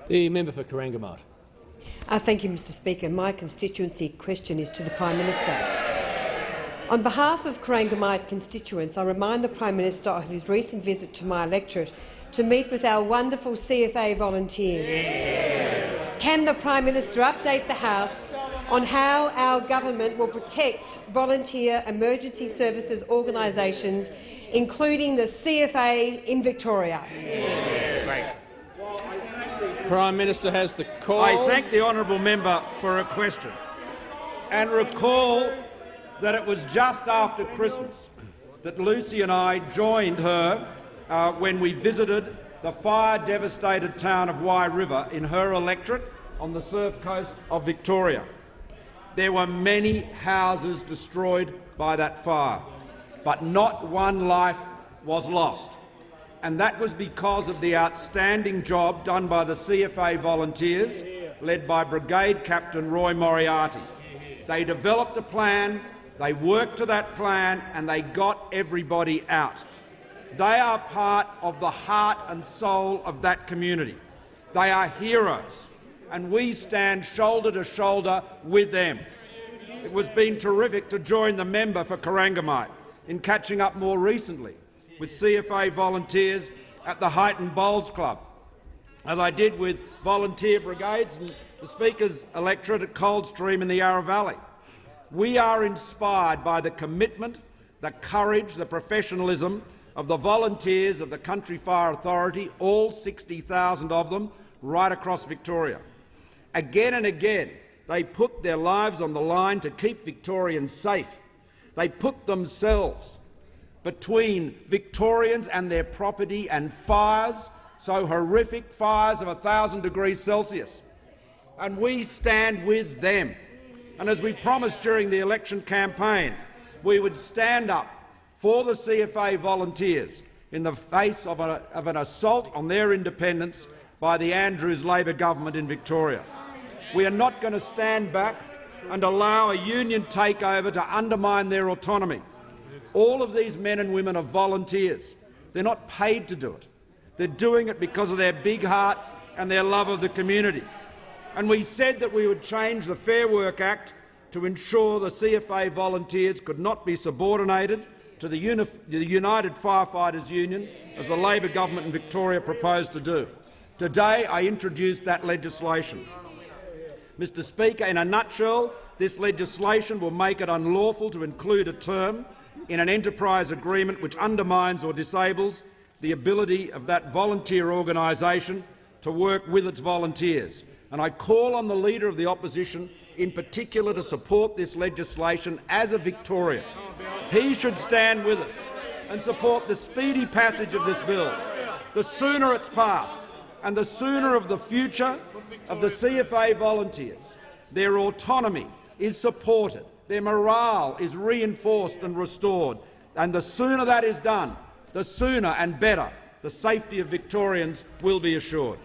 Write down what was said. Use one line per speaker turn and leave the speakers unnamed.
The member for Corangamite.
Thank you, Mr Speaker. My constituency question is to the Prime Minister. On behalf of Corangamite constituents, I remind the Prime Minister of his recent visit to my electorate to meet with our wonderful CFA volunteers. Can the Prime Minister update the House on how our government will protect volunteer emergency services organisations, including the CFA in Victoria?
Prime Minister has the call.
I thank the honourable member for her question and recall that it was just after Christmas that Lucy and I joined her when we visited the fire-devastated town of Wye River in her electorate on the surf coast of Victoria. There were many houses destroyed by that fire, but not one life was lost. And that was because of the outstanding job done by the CFA volunteers, led by Brigade Captain Roy Moriarty. They developed a plan, they worked to that plan, and they got everybody out. They are part of the heart and soul of that community. They are heroes, and we stand shoulder to shoulder with them. It has been terrific to join the member for Corangamite in catching up more recently with CFA volunteers at the Heighton Bowls Club, as I did with volunteer brigades and the Speaker's electorate at Coldstream in the Yarra Valley. We are inspired by the commitment, the courage, the professionalism of the volunteers of the Country Fire Authority, all 60,000 of them, right across Victoria. Again and again, they put their lives on the line to keep Victorians safe. They put themselves between Victorians and their property and fires, so horrific fires of 1,000 degrees Celsius. And we stand with them. And as we promised during the election campaign, we would stand up for the CFA volunteers in the face of an assault on their independence by the Andrews Labor government in Victoria. We are not going to stand back and allow a union takeover to undermine their autonomy. All of these men and women are volunteers. They're not paid to do it. They're doing it because of their big hearts and their love of the community. And we said that we would change the Fair Work Act to ensure the CFA volunteers could not be subordinated to the United Firefighters Union, as the Labor government in Victoria proposed to do. Today I introduced that legislation. Mr Speaker, in a nutshell, this legislation will make it unlawful to include a term in an enterprise agreement which undermines or disables the ability of that volunteer organisation to work with its volunteers. And I call on the Leader of the Opposition in particular to support this legislation as a Victorian. He should stand with us and support the speedy passage of this bill. The sooner it's passed and the sooner of the future of the CFA volunteers, their autonomy is supported, their morale is reinforced and restored, and the sooner that is done, the sooner and better the safety of Victorians will be assured.